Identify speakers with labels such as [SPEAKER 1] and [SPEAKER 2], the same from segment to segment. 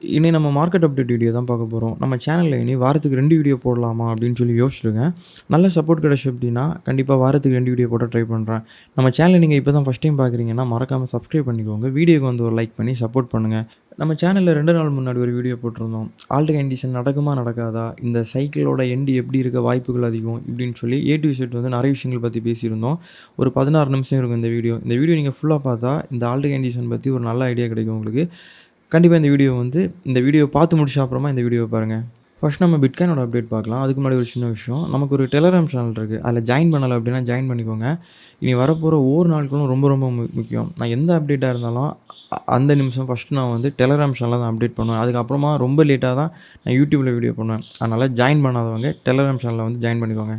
[SPEAKER 1] இனி நம்ம market update video தான் பார்க்க போறோம். நம்ம சேனல்ல இனி வாரத்துக்கு 2 வீடியோ போடலாமா அப்படின்னு சொல்லி யோசிச்சிருக்கேன். நல்ல சப்போர்ட் கிடைச்சு அப்படின்னா, கண்டிப்பா வாரத்துக்கு 2 வீடியோ போட ட்ரை பண்றேன். நம்ம சேனல நீங்க இப்ப தான் ஃபர்ஸ்ட் டைம் பார்க்குறீங்கன்னா, மறக்காம சப்ஸ்கிரைப் பண்ணிக்கோங்க. வீடியோக்கு வந்து ஒரு லைக் பண்ணி சப்போர்ட் பண்ணுங்க. நம்ம சேனல்ல 2 நாள் முன்னாடி ஒரு வீடியோ போட்டிருந்தோம். ஆல்ட் கண்டிஷன் நடக்குமா? நடக்காதா? இந்த சைக்கிளோட எண்ட் எப்படி இருக்க வாய்ப்புகள் அதிகம்? இப்படின்னு சொல்லி ஏ டூ இசட் வந்து நெறைய விஷயங்கள் பத்தி பேசியிருந்தோம். ஒரு 16 நிமிஷம் இருக்கும் இந்த வீடியோ. இந்த வீடியோ நீங்க ஃபுல்லா பார்த்தா, இந்த ஆல்ட் கண்டிஷன் பத்தி ஒரு நல்ல ஐடியா கிடைக்கும் உங்களுக்கு. கண்டிப்பா இந்த வீடியோ பார்த்து முடிச்ச அப்புறமா இந்த வீடியோவ பாருங்க. ஃபர்ஸ்ட் நம்ம பிட்காயினோட அப்டேட் பார்க்கலாம். அதுக்கு முன்னாடி ஒரு சின்ன விஷயம். நமக்கு ஒரு டெலகிராம் சேனல் இருக்கு. அதில ஜாயின் பண்ணல அப்டின்னா ஜாயின் பண்ணிக்கோங்க. இனி வரப்போற ஒவ்வொரு நாட்களும் ரொம்ப ரொம்ப முக்கியம். நான் எந்த அப்டேட்டா இருந்தாலும் அந்த நிமிஷம் ஃபர்ஸ்ட் நான் வந்து டெலகிராம் சேனல்ல தான் அப்டேட் பண்ணுவேன். அதுக்கப்புறமா ரொம்ப லேட்டா தான் நான் YouTubeல வீடியோ பண்ணுவேன். அதனால ஜாயின் பண்ணாதவங்க டெலகிராம் சேனல்ல வந்து ஜாயின் பண்ணிக்கோங்க.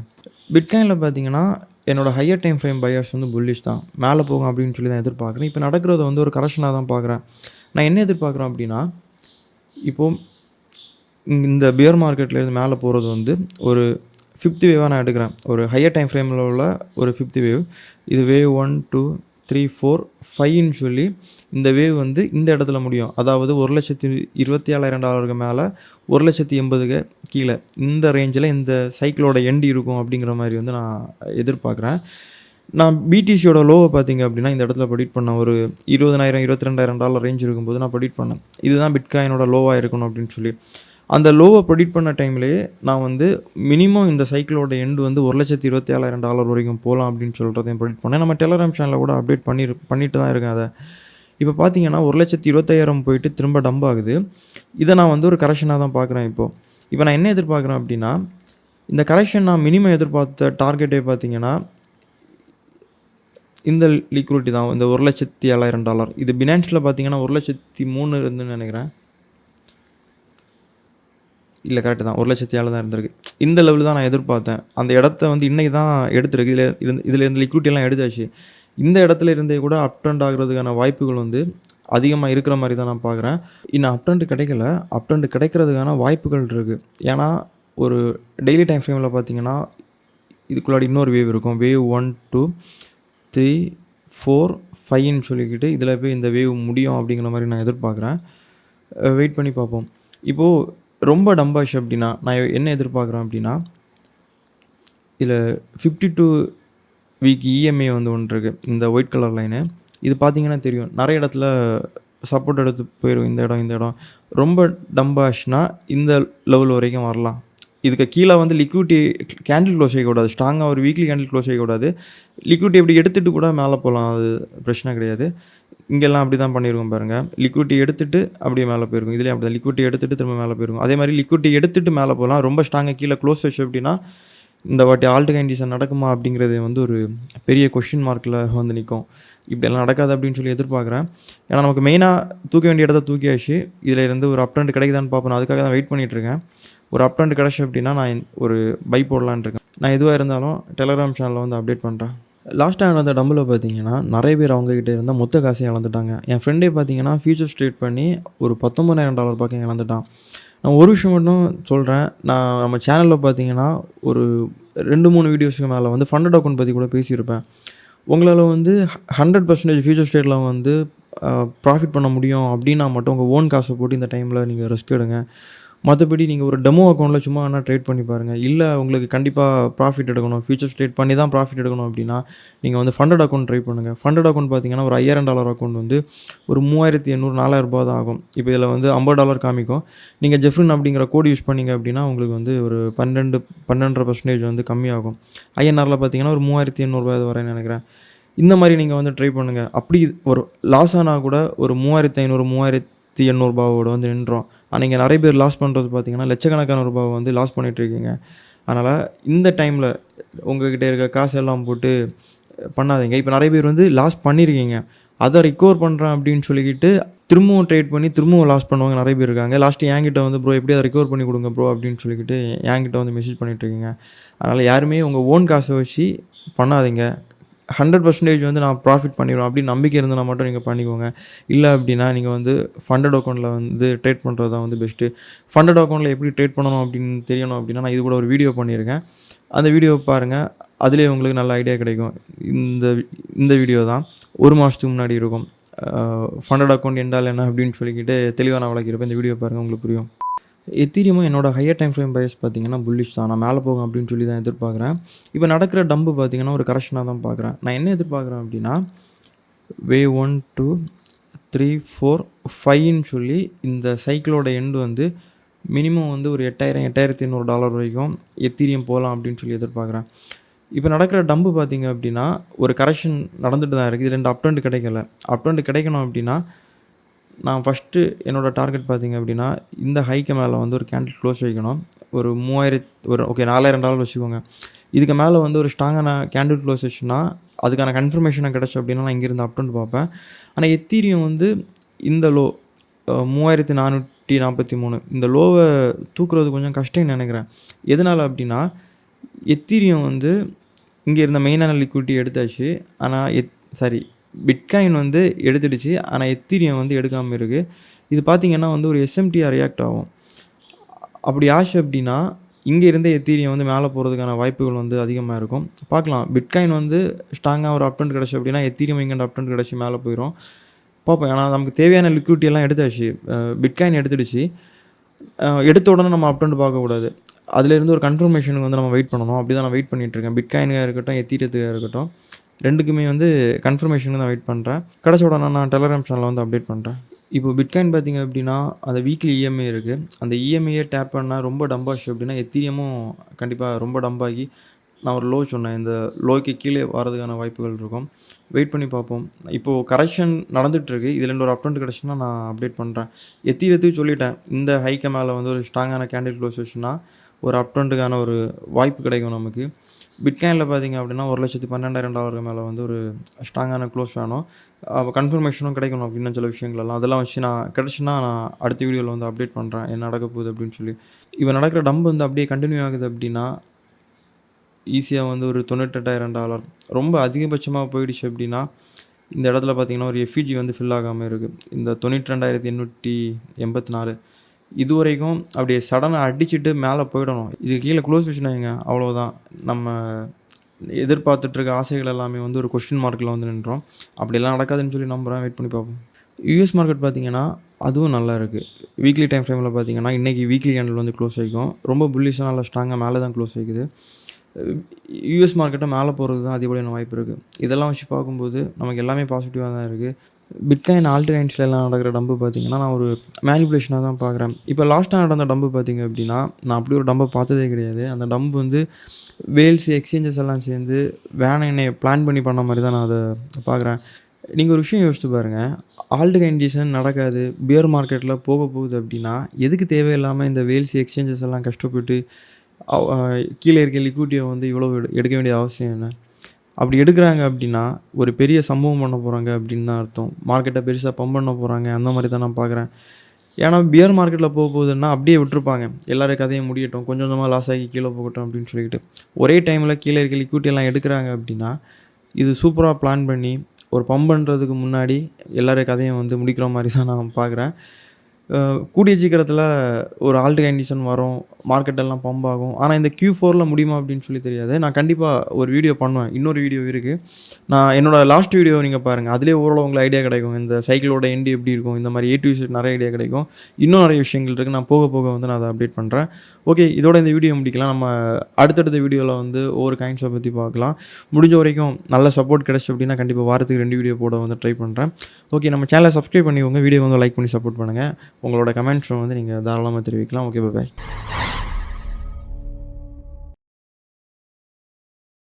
[SPEAKER 1] பிட்காயின்ல பார்த்தீங்கன்னா, என்னோட ஹையர் டைம் ஃப்ரேம் பையர்ஸ் வந்து புல்லிஷ் தான். மேல போகும் அப்டின்னு சொல்லி தான் எதிர்பார்க்குறேன். இப்ப நடக்கிறத வந்து ஒரு கரெக்ஷனா தான் பார்க்குறேன். நான் என்ன எதிர்பார்க்குறேன் அப்டின்னா, இப்போ இந்த பியர் மார்க்கெட்லேருந்து மேலே போகிறது வந்து ஒரு 5த் வேவாக நான் எடுக்கிறேன். ஒரு ஹையர் டைம் ஃப்ரேமில் உள்ள ஒரு 5த் வேவ். இது வேவ் 1, 2, 3, 4, 5ன்னு சொல்லி இந்த வேவ் வந்து இந்த இடத்துல முடியும். அதாவது $1,27,000 மேலே 1,80,000 கீழே. இந்த ரேஞ்சில் இந்த சைக்கிளோட எண்ட் இருக்கும் அப்படிங்கிற மாதிரி வந்து நான் எதிர்பார்க்குறேன். நான் பிடிசியோட லோவ பார்த்தீங்க அப்படின்னா, இந்த இடத்துல ப்ரெடிக்ட் பண்ணேன். ஒரு $20,000 $22,000 ரேஞ்ச் இருக்கும்போது நான் ப்ரெடிக்ட் பண்ணேன். இதுதான் பிட்காயினோட லோவா இருக்கணும் அப்படின்னு சொல்லி. அந்த லோவ ப்ரெடிக்ட் பண்ண டைம்லயே நான் வந்து மினிமம் இந்த சைக்கிளோட எண்ட் வந்து $1,27,000 வரைக்கும் போலாம் அப்படின்னு சொல்றதையும் ப்ரெடிக்ட் பண்ணேன். நம்ம டெலகிராம் சேனல்ல கூட அப்டேட் பண்ணிட்டு தான் இருக்கேன் அத. இப்ப பார்த்தீங்கன்னா, 1,25,000 போயிட்டு திரும்ப டம்ப் ஆகுது. இத நான் வந்து ஒரு கரெக்ஷனா தான் பார்க்குறேன் இப்போ. இப்ப நான் என்ன எதிர்பார்க்குறேன் அப்படின்னா, இந்த கரெக்ஷன் நான் மினிமம் எதிர்பார்த்த டார்கெட்டே பார்த்தீங்கன்னா, இந்த லிக்விடிட்டி தான். இந்த $1,07,000. இது பினான்ஸ்ல பார்த்தீங்கன்னா 1,03,000 இருந்துன்னு நெனைக்கிறேன். இல்ல கரெக்ட்டு தான். 1,07,000 தான் இருந்திருக்கு. இந்த லெவல் தான் நான் எதிர்பார்த்தேன். அந்த இடத்த வந்து இன்னைக்கு தான் எடுத்திருக்கு. இதுல இருந்து லிக்விடிட்டிலாம் எடுத்தாச்சு. இந்த இடத்துல இருந்தே கூட அப் ட்ரெண்ட் ஆகுறதுக்கான வாய்ப்புகள் வந்து அதிகமா இருக்கிற மாரி தான் நான் பார்க்குறேன். இன்னும் அப் ட்ரெண்ட் கிடைக்கல. அப் ட்ரெண்ட் கிடைக்கிறதுக்கான வாய்ப்புகள் இருக்கு. ஏன்னா, ஒரு டெய்லி டைம் ஃப்ரேம்ல பார்த்தீங்கன்னா, இதுக்குள்ளாடி இன்னொரு வேவ் இருக்கும். வேவ் 1, 2, 3, 4, 5ன்னு சொல்லிக்கிட்டு இதில போய் இந்த வேவ் முடியும் அப்படிங்கிற மாரி நான் எதிர்பார்க்குறேன். வெயிட் பண்ணி பார்ப்போம். இப்போ ரொம்ப டம்ப் ஆச்சு அப்படின்னா, நான் என்ன எதிர்பார்க்குறேன் அப்படின்னா, இதில 52 வீக் இஎம்ஏ வந்து ஒண்ணு இருக்கு. இந்த ஒயிட் கலர் லைனு. இது பார்த்தீங்கன்னா தெரியும். நெறைய இடத்துல சப்போர்ட் எடுத்து போயிரும். இந்த இடம். ரொம்ப டம்ப் ஆச்சுன்னா, இந்த லெவல் வரைக்கும் வரலாம். இதுக்கு கீழ வந்து லிக்விடிட்டி கேண்டில் க்ளோஸ் செய்யக்கூடாது. ஸ்ட்ராங்கா ஒரு வீக்லி கேண்டில் க்ளோஸ் செய்யக்கூடாது. லிக்விடிட்டி இப்படி எடுத்துட்டு கூட மேல போலாம். அது பிரச்சனை கிடையாது. இங்கெல்லாம் அப்படி தான் பண்ணியிருக்கோம் பாருங்க. லிக்விடிட்டி எடுத்துட்டு அப்படியே மேல போயிருக்கும். இதுலயும் அப்படிதான். லிக்விடிட்டி எடுத்துட்டு திரும்ப மேல போயிருக்கும். அதே மாரி லிக்விடிட்டி எடுத்துட்டு மேல போலாம். ரொம்ப ஸ்ட்ராங்கா கீழ க்ளோஸ் ஆச்சு அப்படின்னா, இந்த வாட்டி ஆல்ட் கண்டிஷன் நடக்குமா அப்படிங்கிறது வந்து ஒரு பெரிய கொஸ்டின் மார்க்ல வந்து நிக்கும். இப்படியெல்லாம் நடக்காது அப்படின்னு சொல்லி எதிர்பார்க்குறேன். ஏன்னா நமக்கு மெயினா தூக்க வேண்டிய இடத்த தூக்கியாச்சு. இதுல இருந்து ஒரு அப் ட்ரெண்ட் கிடைக்குதான்னு பார்ப்போம். நான் அதுக்காக தான் வெயிட் பண்ணிட்டு இருக்கேன். ஒரு அப் ட்ரெண்ட் கிடைச்சு அப்படின்னா, நான் ஒரு பை போடலான்னு இருக்கேன். நான் எதுவா இருந்தாலும் டெலகிராம் சேனல்ல வந்து அப்டேட் பண்றேன். லாஸ்ட்டா நடந்த டம்பில பார்த்தீங்கன்னா, நெறைய பேர் அவங்க கிட்ட இருந்த மொத்த காசையும் இழந்துட்டாங்க. என் ஃப்ரெண்டே பார்த்தீங்கன்னா, ஃபியூச்சர்ஸ் ட்ரேட் பண்ணி ஒரு $19,000 பக்கம் இழந்துட்டான். நான் ஒரு விஷயம் மட்டும் சொல்றேன். நான் நம்ம சேனல்ல பார்த்தீங்கன்னா, ஒரு 2, 3 வீடியோஸ்க்கு மேல வந்து ஃபண்டட் அக்கவுண்ட் பத்தி கூட பேசியிருப்பேன். உங்களால வந்து 100% ஃபியூச்சர்ஸ் ட்ரேட்ல வந்து ப்ராஃபிட் பண்ண முடியும் அப்டின்னா மட்டும் உங்க ஓன் காச போட்டு இந்த டைம்ல நீங்க ரிஸ்க் எடுங்க. மத்தபடி நீங்க ஒரு டெமோ அக்கவுண்ட்ல சும்மா வேணா ட்ரேட் பண்ணி பாருங்க. இல்ல உங்களுக்கு கண்டிப்பா ப்ராஃபிட் எடுக்கணும். ஃபியூச்சர்ஸ் ட்ரேட் பண்ணி தான் ப்ராஃபிட் எடுக்கணும் அப்டின்னா, நீங்க வந்து ஃபண்டட் அக்கவுண்ட் ட்ரை பண்ணுங்க. ஃபண்டட் அக்கவுண்ட் பார்த்தீங்கன்னா, ஒரு $5,000 அக்கவுண்ட் வந்து ஒரு $3,800 $4,000 தான் ஆகும். இப்ப இதுல வந்து $50 காமிக்கும். நீங்க ஜெஃப்ரின் அப்டிங்கிற கோட் யூஸ் பண்ணீங்க அப்டின்னா, உங்களுக்கு வந்து ஒரு 12.5% வந்து கம்மியாகும். ஐஎன்ஆர்ல பார்த்தீங்கன்னா, ஒரு $3,800 வரும்னு நெனைக்கிறேன். இந்த மாரி நீங்க வந்து ட்ரை பண்ணுங்க. அப்படி ஒரு லாஸ் ஆனா கூட ஒரு 3,500 $3,800 வந்து நின்றோம். ஆனா, இங்க நெறைய பேர் லாஸ் பண்றது பார்த்தீங்கன்னா, லட்சக்கணக்கான ரூபாவ வந்து லாஸ் பண்ணிட்டு இருக்கீங்க. அதனால இந்த டைம்ல உங்ககிட்ட இருக்க காசெல்லாம் போட்டு பண்ணாதீங்க. இப்ப நெறைய பேர் வந்து லாஸ் பண்ணியிருக்கீங்க. அத ரிகவர் பண்றேன் அப்படின்னு சொல்லிக்கிட்டு, திரும்பவும் ட்ரேட் பண்ணி திரும்பவும் லாஸ் பண்ணவங்க நெறைய பேர் இருக்காங்க. லாஸ்ட் என்கிட்ட வந்து ப்ரோ எப்படியாவது அத ரிகவர் பண்ணி குடுங்க ப்ரோ அப்படின்னு சொல்லிக்கிட்டு என்கிட்ட வந்து மெசேஜ் பண்ணிட்டு இருக்கீங்க. அதனால யாருமே உங்க ஓன் காச வச்சு பண்ணாதீங்க. 100% வந்து நான் ப்ராஃபிட் பண்ணிருவேன் அப்படின்னு நம்பிக்கை இருந்தனா மட்டும் நீங்க பண்ணிக்கோங்க. இல்ல அப்படின்னா, நீங்க வந்து ஃபண்டட் அக்கவுண்ட்ல வந்து ட்ரேட் பண்றது தான் வந்து பெஸ்ட்டு. ஃபண்டட் அக்கவுண்ட்ல எப்படி ட்ரேட் பண்ணணும் அப்படின்னு தெரியணும் அப்படின்னா, நான் இது கூட ஒரு வீடியோ பண்ணியிருக்கேன். அந்த வீடியோவ பாருங்க. அதிலேயே உங்களுக்கு நல்ல ஐடியா கிடைக்கும். இந்த இந்த வீடியோ தான். 1 மாசத்துக்கு முன்னாடி இருக்கும். ஃபண்டட் அக்கவுண்ட் என்றால் என்ன அப்படின்னு சொல்லிக்கிட்டு தெளிவாக நான் விளக்கியிருப்பேன். இந்த வீடியோ பாருங்கள், உங்களுக்கு புரியும். எத்தீரியமும் என்னோட ஹையர் டைம் ஃப்ரேம் பைஸ் பார்த்தீங்கன்னா புல்லிஷ் தான். நான் மேலே போகும் அப்படின்னு சொல்லி தான் எதிர்பார்க்குறேன். இப்போ நடக்கிற டம்பு பார்த்தீங்கன்னா ஒரு கரெக்ஷனாக தான் பார்க்குறேன். நான் என்ன எதிர்பார்க்குறேன் அப்படின்னா, வேவ் 1 2 3 4 5ன்னு சொல்லி இந்த சைக்கிளோட எண்டு வந்து மினிமம் வந்து ஒரு $8,000-8,800 வரைக்கும் எத்தீரியம் போகலாம் அப்படின்னு சொல்லி எதிர்பார்க்குறேன். இப்போ நடக்கிற டம்பு பார்த்தீங்க அப்படின்னா ஒரு கரெக்ஷன் நடந்துட்டு தான் இருக்குது. இது 2 அப் ட்ரெண்ட் கிடைக்கல. அப் ட்ரெண்ட் கிடைக்கணும் அப்படின்னா நான் ஃபஸ்ட்டு என்னோடய டார்கெட் பார்த்தீங்க அப்படின்னா இந்த ஹைக்கு மேலே வந்து ஒரு கேண்டில் க்ளோஸ் வைக்கணும். ஒரு 3000 ஒரு ஓகே $4,000 வச்சுக்கோங்க. இதுக்கு மேலே வந்து ஒரு ஸ்ட்ராங்கான கேண்டில் க்ளோஸ் வச்சுன்னா அதுக்கான கன்ஃபர்மேஷனாக கிடச்சி அப்படின்னா நான் இங்கேருந்து அப் ட்ரெண்ட் பார்ப்பேன். ஆனால் எத்தீரியம் வந்து இந்த லோ 3443 இந்த லோவை தூக்குறது கொஞ்சம் கஷ்டம்னு நினைக்கிறேன். எதனால் அப்படின்னா எத்தீரியம் வந்து இங்கே இருந்த மெயினான லிக்விடிட்டி எடுத்தாச்சு. ஆனால் பிட்காயின் வந்து எடுத்துடுச்சு. ஆனால் எத்தீரியம் வந்து எடுக்காமல் இருக்குது. இது பார்த்திங்கன்னா வந்து ஒரு எஸ்எம்டியாக ரியாக்ட் ஆகும். அப்படி ஆச்சு அப்படின்னா இங்கே இருந்த எத்தீரியம் வந்து மேலே போகிறதுக்கான வாய்ப்புகள் வந்து அதிகமாக இருக்கும். பார்க்கலாம், பிட்காயின் வந்து ஸ்ட்ராங்காக ஒரு அப் ட்ரெண்ட் கிடச்சி அப்படின்னா எத்தீரியம் இங்கே அப் ட்ரெண்ட் கிடச்சி மேலே போயிடும். பார்ப்போம். ஏன்னா நமக்கு தேவையான லிக்விடிட்டி எல்லாம் எடுத்தாச்சு. பிட்காயின் எடுத்துடுச்சு. எடுத்த உடனே நம்ம அப் ட்ரெண்ட் பார்க்கக்கூடாது. அதுலேருந்து ஒரு கன்ஃபர்மேஷனுக்கு வந்து நம்ம வெயிட் பண்ணணும். அப்படி தான் நான் வெயிட் பண்ணிகிட்ருக்கேன். பிட்காயினாக இருக்கட்டும், எத்தீரியத்துக்காக இருக்கட்டும், ரெண்டுக்குமே வந்து கன்ஃபர்மேஷனுக்கு தான் வெயிட் பண்ணுறேன். கிடச்ச உடனே நான் டெலகிராம் சேனலில் வந்து அப்டேட் பண்ணுறேன். இப்போ பிட்காயின் பார்த்திங்க அப்படின்னா அந்த வீக்லி இஎம்ஐ இருக்குது. அந்த இஎம்ஐயை டேப் பண்ணால் ரொம்ப டம்பாச்சு அப்படின்னா எத்தீரியமும் கண்டிப்பாக ரொம்ப டம்பாகி நான் ஒரு லோ சொன்னேன். இந்த லோய்க்கு கீழே வரதுக்கான வாய்ப்புகள் இருக்கும். வெயிட் பண்ணி பார்ப்போம். இப்போது கரெக்ஷன் நடந்துகிட்ருக்கு. இதில் ஒரு அப் ட்ரெண்ட் கிடச்சுன்னா நான் அப்டேட் பண்ணுறேன். எத்தீரியத்துக்கு சொல்லிட்டேன், இந்த ஹைக்கு மேலே வந்து ஒரு ஸ்ட்ராங்கான கேண்டில் க்ளோஸ் வச்சுன்னா ஒரு அப் ட்ரெண்டுக்கான ஒரு வாய்ப்பு கிடைக்கும் நமக்கு. பிட்காயினில் பார்த்திங்க அப்படின்னா $1,12,000 மேலே வந்து ஒரு ஸ்ட்ராங்கான க்ளோஸ் வேணும். அப்போ கன்ஃபர்மேஷனும் கிடைக்கணும் அப்படின்னு சில விஷயங்களெல்லாம் அதெல்லாம் வச்சு நான் கிடச்சுன்னா நான் அடுத்த வீடியோவில் வந்து அப்டேட் பண்ணுறேன் என்ன நடக்க போகுது அப்படின்னு சொல்லி. இப்போ நடக்கிற டம்ப் வந்து அப்படியே கண்டினியூ ஆகுது அப்படின்னா ஈஸியாக வந்து ஒரு $98,000 ரொம்ப அதிகபட்சமாக போயிடுச்சு அப்படின்னா இந்த இடத்துல பார்த்திங்கன்னா ஒரு எஃப்இஜி வந்து ஃபில் ஆகாமல் இருக்குது. இந்த 92,884 இது வரைக்கும் அப்படியே சடனாக அடிச்சுட்டு மேலே போயிடணும். இது கீழே க்ளோஸ் வச்சுனாங்க, அவ்வளோதான். நம்ம எதிர்பார்த்துட்ருக்க ஆசைகள் எல்லாமே வந்து ஒரு கொஸ்டின் மார்க்கில் வந்து நின்றோம். அப்படியெல்லாம் நடக்காதுன்னு சொல்லி நம்புகிறேன். வெயிட் பண்ணி பார்ப்போம். யூஎஸ் மார்க்கெட் பார்த்திங்கன்னா அதுவும் நல்லா இருக்குது. வீக்லி டைம் ஃப்ரேமில் பார்த்திங்கன்னா இன்றைக்கி வீக்லி கேண்டில் வந்து க்ளோஸ் ஆகிக்கும். ரொம்ப புல்லிஷாக நல்லா ஸ்ட்ராங்காக மேலே தான் க்ளோஸ் ஆகிக்குது. யூஎஸ் மார்க்கெட்டை மேலே போகிறது தான் அதிகப்படியான வாய்ப்பு இருக்குது. இதெல்லாம் வச்சு பார்க்கும்போது நமக்கு எல்லாமே பாசிட்டிவாக தான் இருக்குது. பிட்காயின் ஆல்ட்காயின்ஸில் எல்லாம் நடக்கிற டம்பு பார்த்திங்கன்னா நான் ஒரு மேனிப்புலேஷனாக தான் பார்க்குறேன். இப்போ லாஸ்ட்டாக நடந்த டம்பு பார்த்திங்க அப்படின்னா நான் அப்படி ஒரு டம்பை பார்த்ததே கிடையாது. அந்த டம்பு வந்து வேல்ஸ் எக்ஸ்சேஞ்சஸ் எல்லாம் சேர்ந்து என்னை பிளான் பண்ணி பண்ண மாதிரி தான் நான் அதை பார்க்குறேன். நீங்கள் ஒரு விஷயம் யோசிச்சு பாருங்கள், ஆல்ட்காயின் நடக்காது, பியர் மார்க்கெட்டில் போக போகுது அப்படின்னா எதுக்கு தேவையில்லாமல் இந்த வேல்ஸ் எக்ஸ்சேஞ்சஸ் எல்லாம் கஷ்டப்பட்டு கீழே இருக்க லிக்விடிட்டியை வந்து இவ்வளோ எடுக்க வேண்டிய அவசியம் என்ன? அப்படி எடுக்கிறாங்க அப்படின்னா ஒரு பெரிய சம்பவம் பண்ண போகிறாங்க அப்படின்னு தான் அர்த்தம். மார்க்கெட்டை பெருசாக பம்ப் பண்ண போகிறாங்க, அந்த மாதிரி தான் நான் பார்க்குறேன். ஏன்னா பியர் மார்க்கெட்டில் போகுதுன்னா அப்படியே விட்டுருப்பாங்க, எல்லோரும் கதையை முடியட்டும், கொஞ்சம் கொஞ்சமாக லாஸ் ஆகி கீழே போகட்டும் அப்படின்னு சொல்லிட்டு. ஒரே டைமில் கீழே இருக்க லிக்விடிட்டியெல்லாம் எடுக்கிறாங்க அப்படின்னா இது சூப்பராக பிளான் பண்ணி ஒரு பம்ப் பண்ணுறதுக்கு முன்னாடி எல்லோரும் கதையை வந்து முடிக்கிற மாதிரி தான் நான் பார்க்குறேன். கூடிய சீக்கிரத்தில் ஒரு ஆல்ட்காயின் வரும், மார்க்கெட்டெல்லாம் பம்ப் ஆகும். ஆனால் இந்த Q4ல் முடியுமா அப்படின்னு சொல்லி தெரியாது. நான் கண்டிப்பாக ஒரு வீடியோ பண்ணுவேன். இன்னொரு வீடியோ இருக்குது. நான் என்னோடய லாஸ்ட் வீடியோ நீங்கள் பாருங்கள். அதிலே ஓரளவு உங்களுக்கு ஐடியா கிடைக்கும். இந்த சைக்கிளோட எண்டு எப்படி இருக்கும், இந்த மாதிரி A to Z நிறைய ஐடியா கிடைக்கும். இன்னும் நிறைய விஷயங்கள் இருக்குது. நான் போக போக வந்து நான் அதை அப்டேட் பண்ணுறேன். ஓகே, இதோட இந்த வீடியோ முடிக்கலாம். நம்ம அடுத்தடுத்த வீடியோவில் வந்து ஒவ்வொரு காயின்ஸை பற்றி பார்க்கலாம். முடிஞ்ச வரைக்கும் நல்ல சப்போர்ட் கிடச்சி அப்படின்னா கண்டிப்பாக வாரத்துக்கு 2 வீடியோ போட வந்து ட்ரை பண்ணுறேன். ஓகே, நம்ம சேனலை சப்ஸ்கிரைப் பண்ணிக்கோங்க. வீடியோ வந்து லைக் பண்ணி சப்போர்ட் பண்ணுங்கள். உங்களோட கமெண்ட்ஸை வந்து நீங்கள் தாராளமாக தெரிவிக்கலாம். ஓகே, பாய்.